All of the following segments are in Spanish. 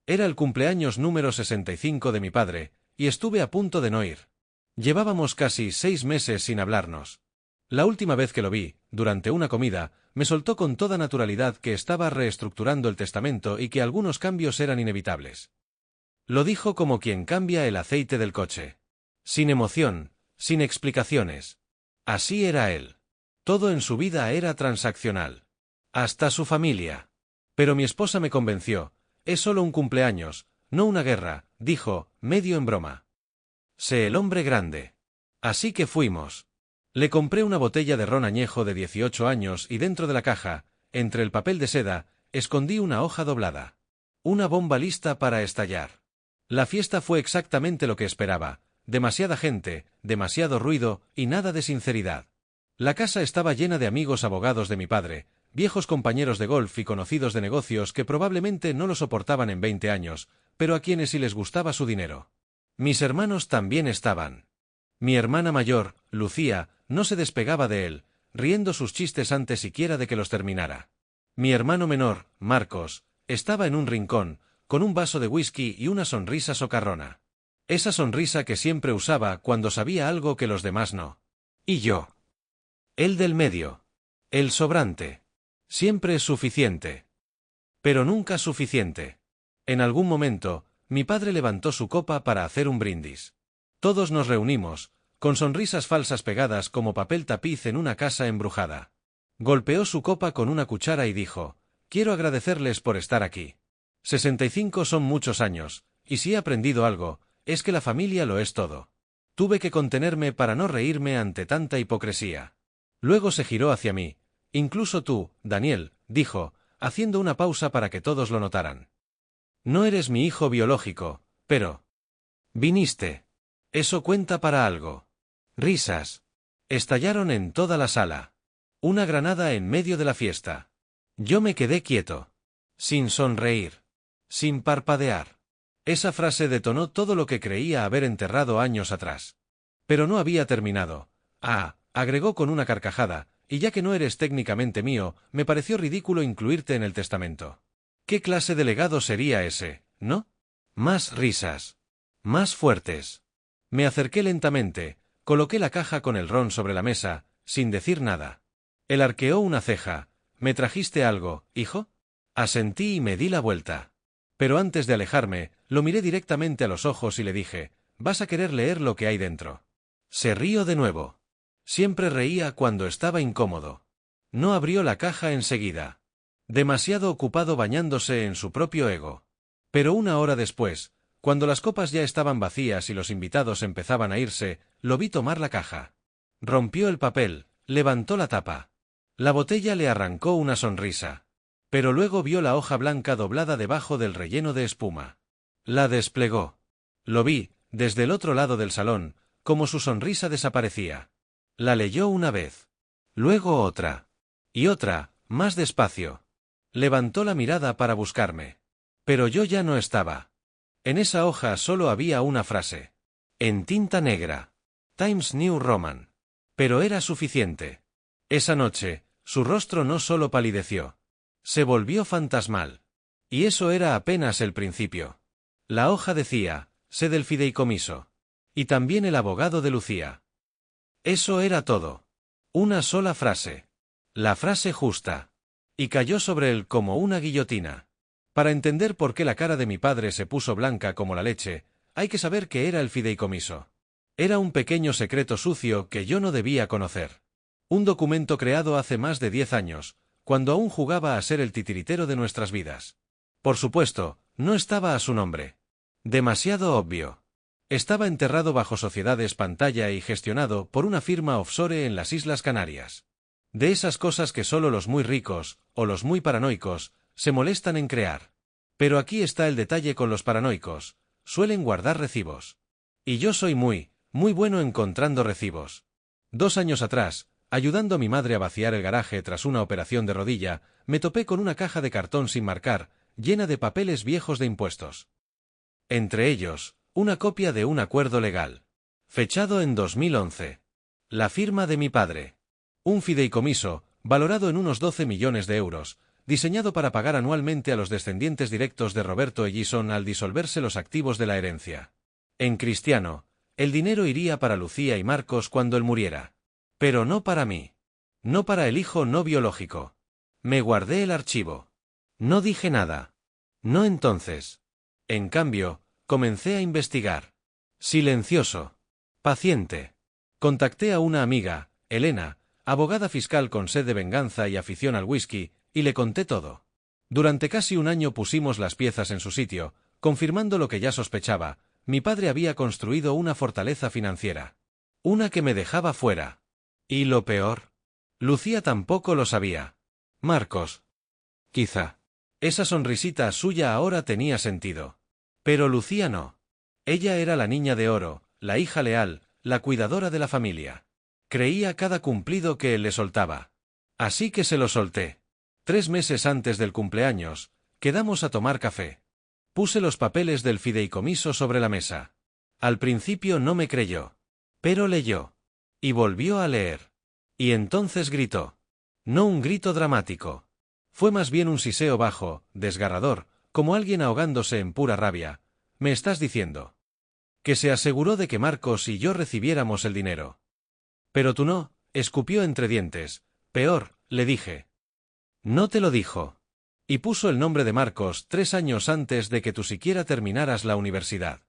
Era el cumpleaños número 65 de mi padre, y estuve a punto de no ir. Llevábamos casi 6 meses sin hablarnos. La última vez que lo vi, durante una comida, me soltó con toda naturalidad que estaba reestructurando el testamento y que algunos cambios eran inevitables. Lo dijo como quien cambia el aceite del coche. Sin emoción, sin explicaciones. Así era él. Todo en su vida era transaccional. Hasta su familia. Pero mi esposa me convenció. Es solo un cumpleaños, no una guerra, dijo, medio en broma. Sé el hombre grande. Así que fuimos. Le compré una botella de ron añejo de 18 años y dentro de la caja, entre el papel de seda, escondí una hoja doblada. Una bomba lista para estallar. La fiesta fue exactamente lo que esperaba. Demasiada gente, demasiado ruido y nada de sinceridad. La casa estaba llena de amigos abogados de mi padre, viejos compañeros de golf y conocidos de negocios que probablemente no lo soportaban en 20 años, pero a quienes sí les gustaba su dinero. Mis hermanos también estaban. Mi hermana mayor, Lucía, no se despegaba de él, riendo sus chistes antes siquiera de que los terminara. Mi hermano menor, Marcos, estaba en un rincón, con un vaso de whisky y una sonrisa socarrona. Esa sonrisa que siempre usaba cuando sabía algo que los demás no. Y yo. El del medio. El sobrante. Siempre suficiente. Pero nunca suficiente. En algún momento, mi padre levantó su copa para hacer un brindis. Todos nos reunimos, con sonrisas falsas pegadas como papel tapiz en una casa embrujada. Golpeó su copa con una cuchara y dijo, «Quiero agradecerles por estar aquí. 65 son muchos años, y si he aprendido algo, es que la familia lo es todo. Tuve que contenerme para no reírme ante tanta hipocresía». Luego se giró hacia mí. «Incluso tú, Daniel», dijo, haciendo una pausa para que todos lo notaran. «No eres mi hijo biológico, pero... viniste. Eso cuenta para algo». Risas. Estallaron en toda la sala. Una granada en medio de la fiesta. Yo me quedé quieto. Sin sonreír. Sin parpadear. Esa frase detonó todo lo que creía haber enterrado años atrás. Pero no había terminado. Agregó con una carcajada, y ya que no eres técnicamente mío, me pareció ridículo incluirte en el testamento. ¿Qué clase de legado sería ese, no? Más risas. Más fuertes. Me acerqué lentamente, coloqué la caja con el ron sobre la mesa, sin decir nada. Él arqueó una ceja. ¿Me trajiste algo, hijo? Asentí y me di la vuelta. Pero antes de alejarme, lo miré directamente a los ojos y le dije, «Vas a querer leer lo que hay dentro». Se rió de nuevo. Siempre reía cuando estaba incómodo. No abrió la caja enseguida. Demasiado ocupado bañándose en su propio ego. Pero una hora después, cuando las copas ya estaban vacías y los invitados empezaban a irse, lo vi tomar la caja. Rompió el papel, levantó la tapa. La botella le arrancó una sonrisa. Pero luego vio la hoja blanca doblada debajo del relleno de espuma. La desplegó. Lo vi, desde el otro lado del salón, como su sonrisa desaparecía. La leyó una vez. Luego otra. Y otra, más despacio. Levantó la mirada para buscarme. Pero yo ya no estaba. En esa hoja solo había una frase. En tinta negra. Times New Roman. Pero era suficiente. Esa noche, su rostro no solo palideció. Se volvió fantasmal. Y eso era apenas el principio. La hoja decía, sé del fideicomiso. Y también el abogado de Lucía. Eso era todo. Una sola frase. La frase justa. Y cayó sobre él como una guillotina. Para entender por qué la cara de mi padre se puso blanca como la leche, hay que saber qué era el fideicomiso. Era un pequeño secreto sucio que yo no debía conocer. Un documento creado hace más de 10 años, cuando aún jugaba a ser el titiritero de nuestras vidas. Por supuesto, no estaba a su nombre. Demasiado obvio. Estaba enterrado bajo sociedades pantalla y gestionado por una firma offshore en las Islas Canarias. De esas cosas que solo los muy ricos, o los muy paranoicos, se molestan en crear. Pero aquí está el detalle con los paranoicos, suelen guardar recibos. Y yo soy muy bueno encontrando recibos. 2 años atrás, ayudando a mi madre a vaciar el garaje tras una operación de rodilla, me topé con una caja de cartón sin marcar, llena de papeles viejos de impuestos. Entre ellos, una copia de un acuerdo legal. Fechado en 2011. La firma de mi padre. Un fideicomiso, valorado en unos 12 millones de euros, diseñado para pagar anualmente a los descendientes directos de Roberto Ellison al disolverse los activos de la herencia. En cristiano, el dinero iría para Lucía y Marcos cuando él muriera. Pero no para mí. No para el hijo no biológico. Me guardé el archivo. No dije nada. No entonces. En cambio, comencé a investigar. Silencioso. Paciente. Contacté a una amiga, Elena, abogada fiscal con sed de venganza y afición al whisky, y le conté todo. Durante casi un año pusimos las piezas en su sitio, confirmando lo que ya sospechaba: mi padre había construido una fortaleza financiera. Una que me dejaba fuera. Y lo peor, Lucía tampoco lo sabía. Marcos. Quizá. Esa sonrisita suya ahora tenía sentido. Pero Lucía no. Ella era la niña de oro, la hija leal, la cuidadora de la familia. Creía cada cumplido que él le soltaba. Así que se lo solté. 3 meses antes del cumpleaños, quedamos a tomar café. Puse los papeles del fideicomiso sobre la mesa. Al principio no me creyó. Pero leyó. Y volvió a leer. Y entonces gritó. No un grito dramático. Fue más bien un siseo bajo, desgarrador, como alguien ahogándose en pura rabia. ¿Me estás diciendo que se aseguró de que Marcos y yo recibiéramos el dinero? Pero tú no, escupió entre dientes. Peor, le dije. No te lo dijo. Y puso el nombre de Marcos 3 años antes de que tú siquiera terminaras la universidad.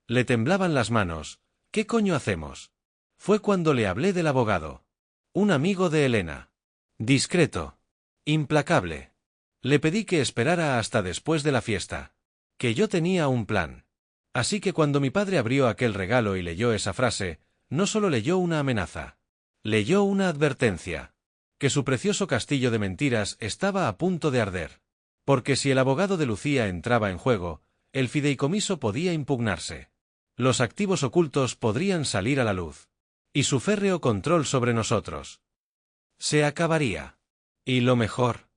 Le temblaban las manos. ¿Qué coño hacemos? Fue cuando le hablé del abogado. Un amigo de Elena. Discreto. Implacable. Le pedí que esperara hasta después de la fiesta. Que yo tenía un plan. Así que cuando mi padre abrió aquel regalo y leyó esa frase, no solo leyó una amenaza. Leyó una advertencia. Que su precioso castillo de mentiras estaba a punto de arder. Porque si el abogado de Lucía entraba en juego, el fideicomiso podía impugnarse. Los activos ocultos podrían salir a la luz. Y su férreo control sobre nosotros se acabaría. Y lo mejor.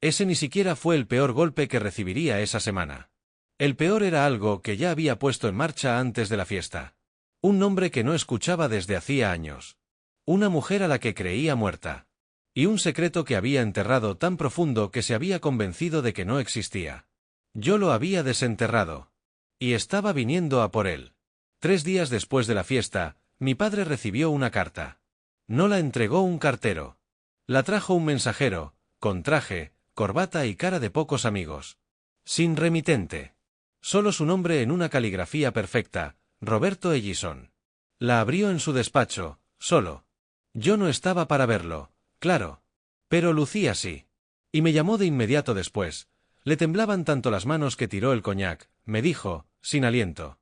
Ese ni siquiera fue el peor golpe que recibiría esa semana. El peor era algo que ya había puesto en marcha antes de la fiesta. Un nombre que no escuchaba desde hacía años. Una mujer a la que creía muerta. Y un secreto que había enterrado tan profundo que se había convencido de que no existía. Yo lo había desenterrado. Y estaba viniendo a por él. 3 días después de la fiesta, mi padre recibió una carta. No la entregó un cartero. La trajo un mensajero, con traje, corbata y cara de pocos amigos. Sin remitente. Solo su nombre en una caligrafía perfecta, Roberto Ellison. La abrió en su despacho, solo. Yo no estaba para verlo, claro. Pero Lucía sí. Y me llamó de inmediato después. Le temblaban tanto las manos que tiró el coñac. Me dijo, sin aliento.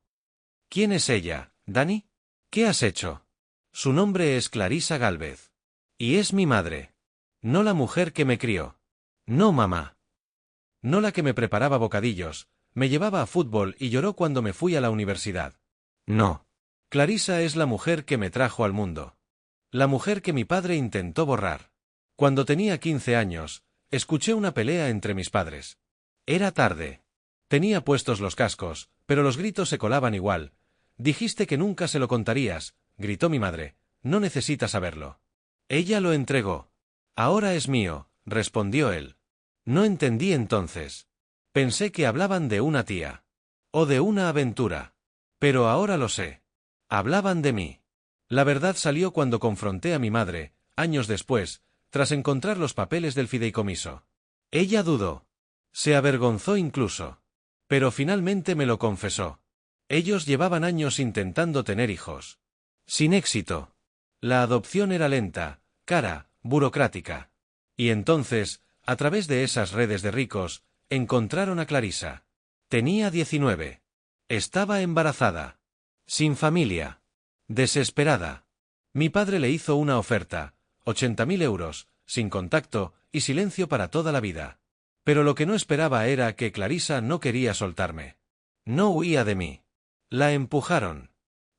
¿Quién es ella, Dani? ¿Qué has hecho? Su nombre es Clarisa Gálvez. Y es mi madre. No la mujer que me crió. No, mamá. No la que me preparaba bocadillos, me llevaba a fútbol y lloró cuando me fui a la universidad. No. Clarisa es la mujer que me trajo al mundo. La mujer que mi padre intentó borrar. Cuando tenía 15 años, escuché una pelea entre mis padres. Era tarde. Tenía puestos los cascos, pero los gritos se colaban igual. Dijiste que nunca se lo contarías, gritó mi madre. No necesita saberlo. Ella lo entregó. Ahora es mío, respondió él. No entendí entonces. Pensé que hablaban de una tía. O de una aventura. Pero ahora lo sé. Hablaban de mí. La verdad salió cuando confronté a mi madre, años después, tras encontrar los papeles del fideicomiso. Ella dudó. Se avergonzó incluso. Pero finalmente me lo confesó. Ellos llevaban años intentando tener hijos. Sin éxito. La adopción era lenta, cara, burocrática. Y entonces, a través de esas redes de ricos, encontraron a Clarisa. Tenía 19. Estaba embarazada. Sin familia. Desesperada. Mi padre le hizo una oferta, 80.000 euros, sin contacto y silencio para toda la vida. Pero lo que no esperaba era que Clarisa no quería soltarme. No huía de mí. La empujaron.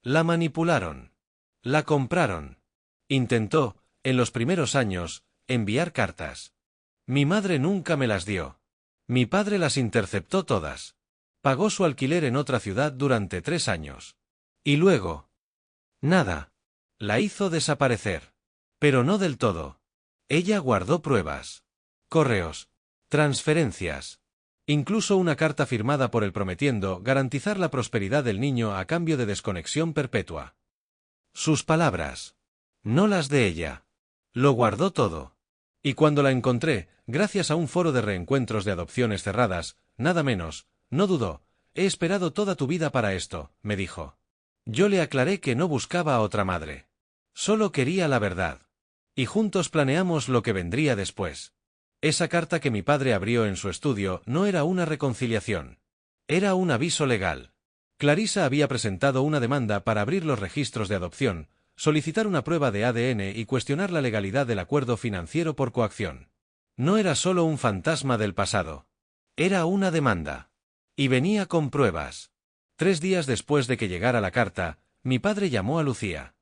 La manipularon. La compraron. Intentó, en los primeros años, enviar cartas. Mi madre nunca me las dio. Mi padre las interceptó todas. Pagó su alquiler en otra ciudad durante 3 años. Y luego... nada. La hizo desaparecer. Pero no del todo. Ella guardó pruebas. Correos. transferencias. Incluso una carta firmada por él prometiendo garantizar la prosperidad del niño a cambio de desconexión perpetua. Sus palabras. No las de ella. Lo guardó todo. Y cuando la encontré, gracias a un foro de reencuentros de adopciones cerradas, nada menos, no dudó. He esperado toda tu vida para esto, me dijo. Yo le aclaré que no buscaba a otra madre. Solo quería la verdad. Y juntos planeamos lo que vendría después. Esa carta que mi padre abrió en su estudio no era una reconciliación. Era un aviso legal. Clarisa había presentado una demanda para abrir los registros de adopción, solicitar una prueba de ADN y cuestionar la legalidad del acuerdo financiero por coacción. No era solo un fantasma del pasado. Era una demanda. Y venía con pruebas. 3 días después de que llegara la carta, mi padre llamó a Lucía.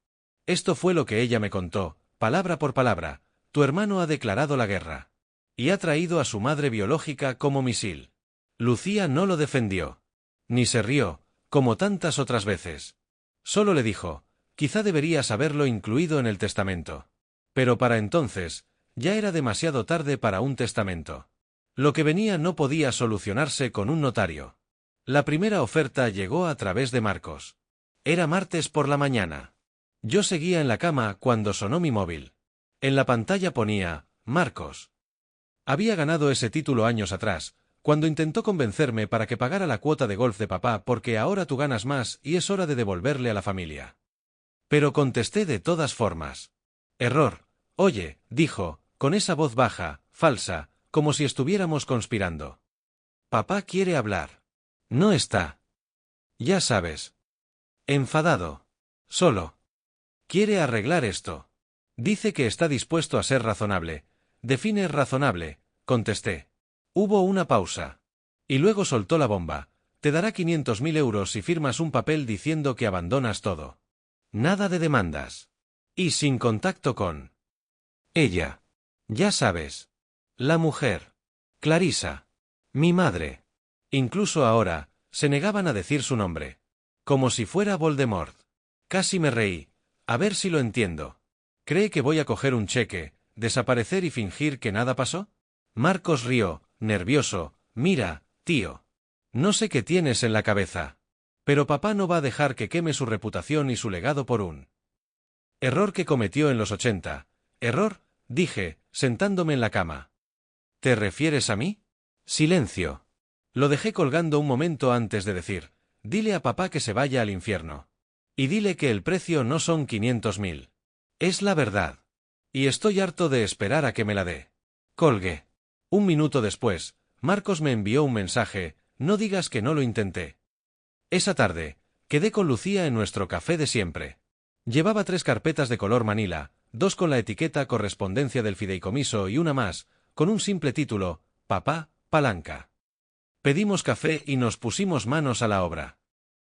Esto fue lo que ella me contó, palabra por palabra. Tu hermano ha declarado la guerra. Y ha traído a su madre biológica como misil. Lucía no lo defendió. Ni se rió, como tantas otras veces. Solo le dijo, quizá deberías haberlo incluido en el testamento. Pero para entonces, ya era demasiado tarde para un testamento. Lo que venía no podía solucionarse con un notario. La primera oferta llegó a través de Marcos. Era martes por la mañana. Yo seguía en la cama cuando sonó mi móvil. En la pantalla ponía, Marcos. Había ganado ese título años atrás, cuando intentó convencerme para que pagara la cuota de golf de papá porque ahora tú ganas más y es hora de devolverle a la familia. Pero contesté de todas formas. Error. Oye, dijo, con esa voz baja, falsa, como si estuviéramos conspirando. Papá quiere hablar. No está. Ya sabes. Enfadado. Solo. Quiere arreglar esto. Dice que está dispuesto a ser razonable. Define razonable, contesté. Hubo una pausa. Y luego soltó la bomba. Te dará 500.000 euros si firmas un papel diciendo que abandonas todo. Nada de demandas. Y sin contacto con ella. Ya sabes. La mujer. Clarisa. Mi madre. Incluso ahora, se negaban a decir su nombre. Como si fuera Voldemort. Casi me reí. A ver si lo entiendo. ¿Cree que voy a coger un cheque, desaparecer y fingir que nada pasó? Marcos rió, nervioso. Mira, tío. No sé qué tienes en la cabeza. Pero papá no va a dejar que queme su reputación y su legado por un error que cometió en los 80. ¿Error? Dije, sentándome en la cama. ¿Te refieres a mí? Silencio. Lo dejé colgando un momento antes de decir, dile a papá que se vaya al infierno. Y dile que el precio no son 500.000. Es la verdad. Y estoy harto de esperar a que me la dé. Colgué. Un minuto después, Marcos me envió un mensaje, no digas que no lo intenté. Esa tarde, quedé con Lucía en nuestro café de siempre. Llevaba 3 carpetas de color manila, 2 con la etiqueta correspondencia del fideicomiso y una más, con un simple título, Papá, palanca. Pedimos café y nos pusimos manos a la obra.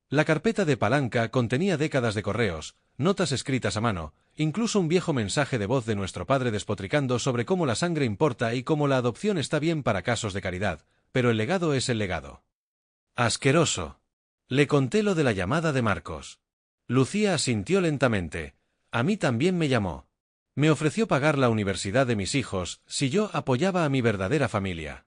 La carpeta de palanca contenía décadas de correos, notas escritas a mano, incluso un viejo mensaje de voz de nuestro padre despotricando sobre cómo la sangre importa y cómo la adopción está bien para casos de caridad, pero el legado es el legado. Asqueroso. Le conté lo de la llamada de Marcos. Lucía asintió lentamente. A mí también me llamó. Me ofreció pagar la universidad de mis hijos si yo apoyaba a mi verdadera familia.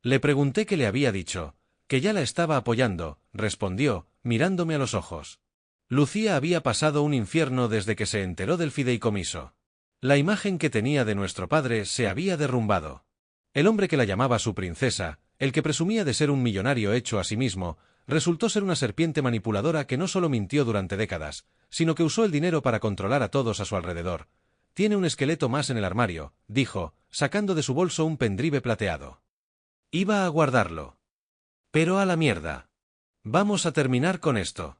Le pregunté qué le había dicho, que ya la estaba apoyando, respondió, mirándome a los ojos. Lucía había pasado un infierno desde que se enteró del fideicomiso. La imagen que tenía de nuestro padre se había derrumbado. El hombre que la llamaba su princesa, el que presumía de ser un millonario hecho a sí mismo, resultó ser una serpiente manipuladora que no solo mintió durante décadas, sino que usó el dinero para controlar a todos a su alrededor. Tiene un esqueleto más en el armario, dijo, sacando de su bolso un pendrive plateado. Iba a guardarlo. Pero a la mierda. Vamos a terminar con esto.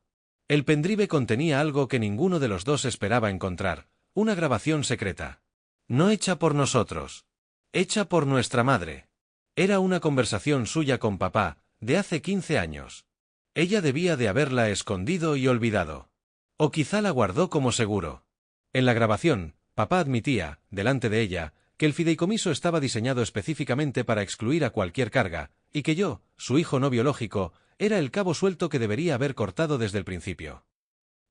El pendrive contenía algo que ninguno de los dos esperaba encontrar, una grabación secreta. No hecha por nosotros. Hecha por nuestra madre. Era una conversación suya con papá, de hace 15 años. Ella debía de haberla escondido y olvidado. O quizá la guardó como seguro. En la grabación, papá admitía, delante de ella, que el fideicomiso estaba diseñado específicamente para excluir a cualquier carga, y que yo, su hijo no biológico, era el cabo suelto que debería haber cortado desde el principio.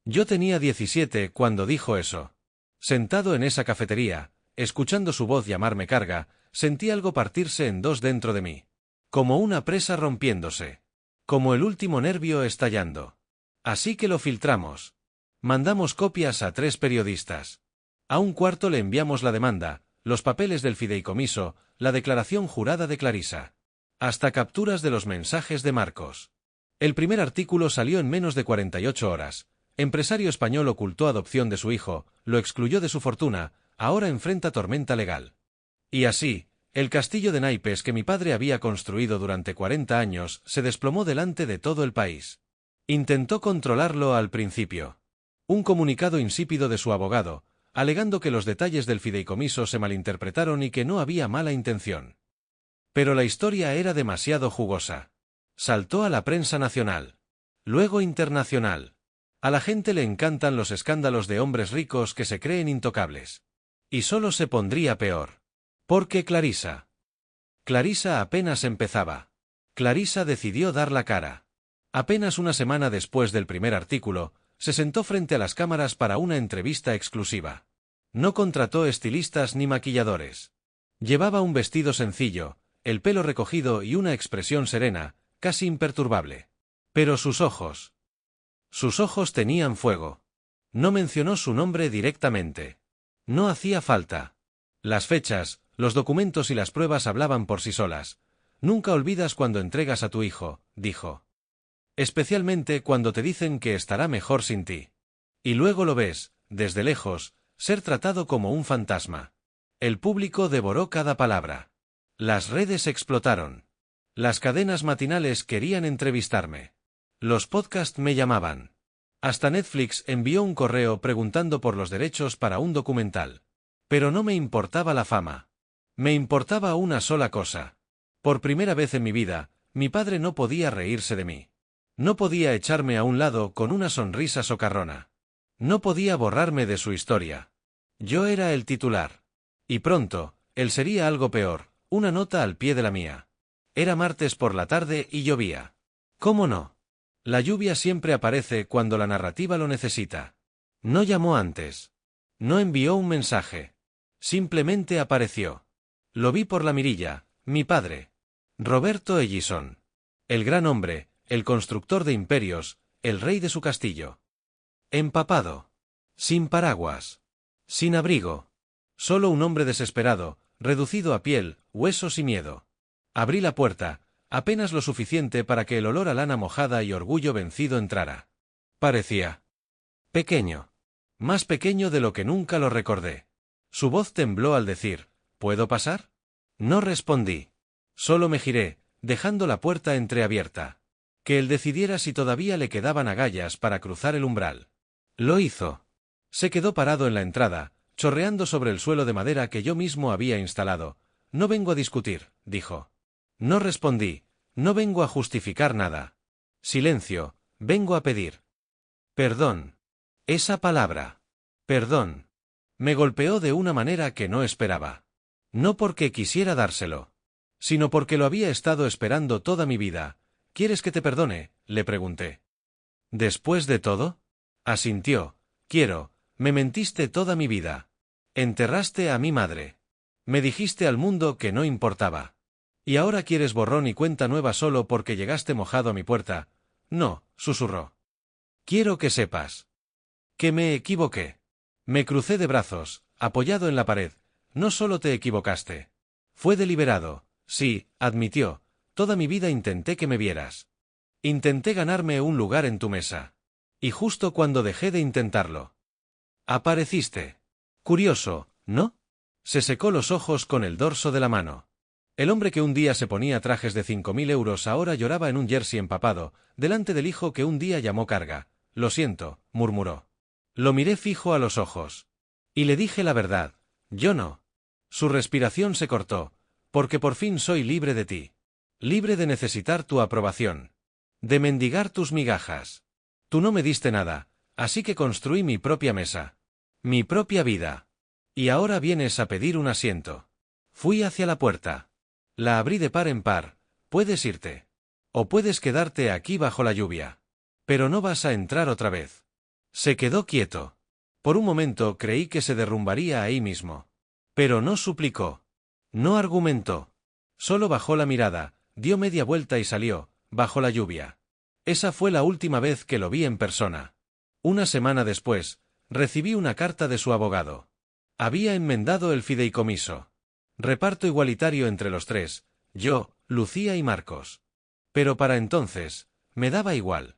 Yo tenía 17 cuando dijo eso. Sentado en esa cafetería, escuchando su voz llamarme carga, sentí algo partirse en dos dentro de mí. Como una presa rompiéndose. Como el último nervio estallando. Así que lo filtramos. Mandamos copias a 3 periodistas. A un cuarto le enviamos la demanda, los papeles del fideicomiso, la declaración jurada de Clarisa. Hasta capturas de los mensajes de Marcos. El primer artículo salió en menos de 48 horas. Empresario español ocultó adopción de su hijo, lo excluyó de su fortuna, ahora enfrenta tormenta legal. Y así, el castillo de naipes que mi padre había construido durante 40 años se desplomó delante de todo el país. Intentó controlarlo al principio. Un comunicado insípido de su abogado, alegando que los detalles del fideicomiso se malinterpretaron y que no había mala intención. Pero la historia era demasiado jugosa. Saltó a la prensa nacional. Luego internacional. A la gente le encantan los escándalos de hombres ricos que se creen intocables. Y solo se pondría peor. Porque Clarisa apenas empezaba. Clarisa decidió dar la cara. Apenas una semana después del primer artículo, se sentó frente a las cámaras para una entrevista exclusiva. No contrató estilistas ni maquilladores. Llevaba un vestido sencillo, el pelo recogido y una expresión serena, casi imperturbable. Pero sus ojos tenían fuego. No mencionó su nombre directamente. No hacía falta. Las fechas, los documentos y las pruebas hablaban por sí solas. Nunca olvidas cuando entregas a tu hijo, dijo. Especialmente cuando te dicen que estará mejor sin ti. Y luego lo ves, desde lejos, ser tratado como un fantasma. El público devoró cada palabra. Las redes explotaron. Las cadenas matinales querían entrevistarme. Los podcasts me llamaban. Hasta Netflix envió un correo preguntando por los derechos para un documental. Pero no me importaba la fama. Me importaba una sola cosa. Por primera vez en mi vida, mi padre no podía reírse de mí. No podía echarme a un lado con una sonrisa socarrona. No podía borrarme de su historia. Yo era el titular. Y pronto, él sería algo peor, una nota al pie de la mía. Era martes por la tarde y llovía. ¿Cómo no? La lluvia siempre aparece cuando la narrativa lo necesita. No llamó antes. No envió un mensaje. Simplemente apareció. Lo vi por la mirilla, mi padre. Roberto Ellison. El gran hombre, el constructor de imperios, el rey de su castillo. Empapado. Sin paraguas. Sin abrigo. Solo un hombre desesperado, reducido a piel, huesos y miedo. Abrí la puerta, apenas lo suficiente para que el olor a lana mojada y orgullo vencido entrara. Parecía pequeño. Más pequeño de lo que nunca lo recordé. Su voz tembló al decir, ¿puedo pasar? No respondí. Solo me giré, dejando la puerta entreabierta. Que él decidiera si todavía le quedaban agallas para cruzar el umbral. Lo hizo. Se quedó parado en la entrada, chorreando sobre el suelo de madera que yo mismo había instalado. No vengo a discutir, dijo. No respondí, no vengo a justificar nada. Silencio, vengo a pedir. Perdón. Esa palabra. Perdón. Me golpeó de una manera que no esperaba. No porque quisiera dárselo, sino porque lo había estado esperando toda mi vida. ¿Quieres que te perdone?, le pregunté. ¿Después de todo? Asintió. Quiero. Me mentiste toda mi vida. Enterraste a mi madre. Me dijiste al mundo que no importaba. Y ahora quieres borrón y cuenta nueva solo porque llegaste mojado a mi puerta. No, susurró. Quiero que sepas que me equivoqué. Me crucé de brazos, apoyado en la pared. No solo te equivocaste. Fue deliberado. Sí, admitió. Toda mi vida intenté que me vieras. Intenté ganarme un lugar en tu mesa. Y justo cuando dejé de intentarlo, apareciste. Curioso, ¿no? Se secó los ojos con el dorso de la mano. El hombre que un día se ponía trajes de 5.000 euros ahora lloraba en un jersey empapado, delante del hijo que un día llamó carga. Lo siento, murmuró. Lo miré fijo a los ojos. Y le dije la verdad. Yo no. Su respiración se cortó. Porque por fin soy libre de ti. Libre de necesitar tu aprobación. De mendigar tus migajas. Tú no me diste nada, así que construí mi propia mesa. Mi propia vida. Y ahora vienes a pedir un asiento. Fui hacia la puerta. La abrí de par en par. Puedes irte. O puedes quedarte aquí bajo la lluvia. Pero no vas a entrar otra vez. Se quedó quieto. Por un momento creí que se derrumbaría ahí mismo. Pero no suplicó. No argumentó. Solo bajó la mirada, dio media vuelta y salió, bajo la lluvia. Esa fue la última vez que lo vi en persona. Una semana después, recibí una carta de su abogado. Había enmendado el fideicomiso. Reparto igualitario entre los tres, yo, Lucía y Marcos. Pero para entonces, me daba igual.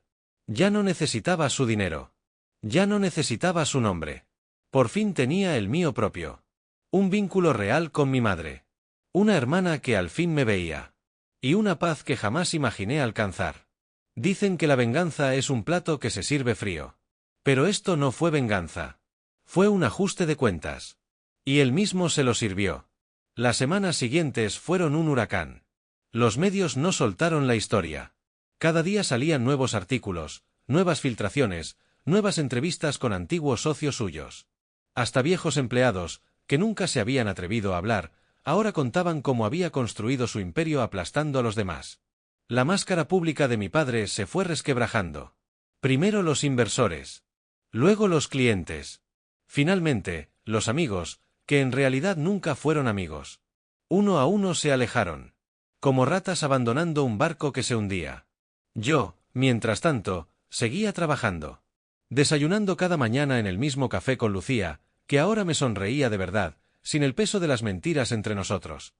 Ya no necesitaba su dinero. Ya no necesitaba su nombre. Por fin tenía el mío propio. Un vínculo real con mi madre. Una hermana que al fin me veía. Y una paz que jamás imaginé alcanzar. Dicen que la venganza es un plato que se sirve frío. Pero esto no fue venganza. Fue un ajuste de cuentas. Y él mismo se lo sirvió. Las semanas siguientes fueron un huracán. Los medios no soltaron la historia. Cada día salían nuevos artículos, nuevas filtraciones, nuevas entrevistas con antiguos socios suyos. Hasta viejos empleados, que nunca se habían atrevido a hablar, ahora contaban cómo había construido su imperio aplastando a los demás. La máscara pública de mi padre se fue resquebrajando. Primero los inversores. Luego los clientes. Finalmente, los amigos, que en realidad nunca fueron amigos. Uno a uno se alejaron. Como ratas abandonando un barco que se hundía. Yo, mientras tanto, seguía trabajando. Desayunando cada mañana en el mismo café con Lucía, que ahora me sonreía de verdad, sin el peso de las mentiras entre nosotros.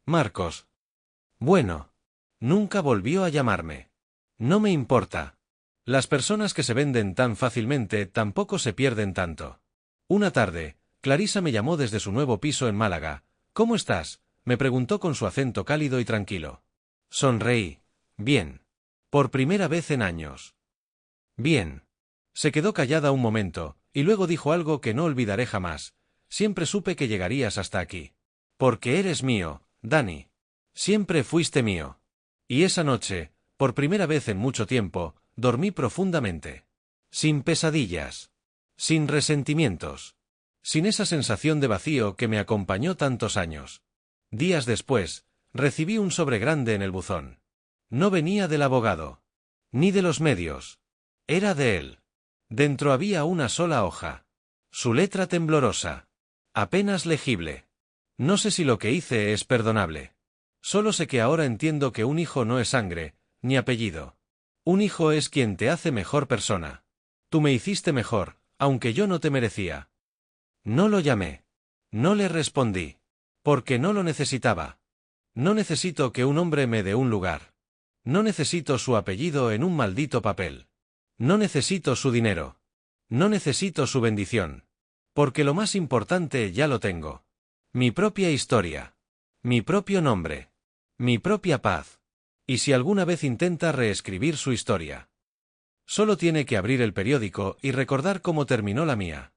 Marcos. Bueno. Nunca volvió a llamarme. No me importa. Las personas que se venden tan fácilmente tampoco se pierden tanto. Una tarde, Clarisa me llamó desde su nuevo piso en Málaga. ¿Cómo estás?, me preguntó con su acento cálido y tranquilo. Sonreí. Bien. Por primera vez en años. Bien. Se quedó callada un momento, y luego dijo algo que no olvidaré jamás. Siempre supe que llegarías hasta aquí. Porque eres mío, Dani. Siempre fuiste mío. Y esa noche, por primera vez en mucho tiempo, dormí profundamente. Sin pesadillas. Sin resentimientos. Sin esa sensación de vacío que me acompañó tantos años. Días después, recibí un sobre grande en el buzón. No venía del abogado. Ni de los medios. Era de él. Dentro había una sola hoja. Su letra temblorosa. Apenas legible. No sé si lo que hice es perdonable. Solo sé que ahora entiendo que un hijo no es sangre, ni apellido. Un hijo es quien te hace mejor persona. Tú me hiciste mejor, aunque yo no te merecía. No lo llamé. No le respondí. Porque no lo necesitaba. No necesito que un hombre me dé un lugar. No necesito su apellido en un maldito papel. No necesito su dinero. No necesito su bendición. Porque lo más importante ya lo tengo. Mi propia historia. Mi propio nombre. Mi propia paz. Y si alguna vez intenta reescribir su historia, solo tiene que abrir el periódico y recordar cómo terminó la mía.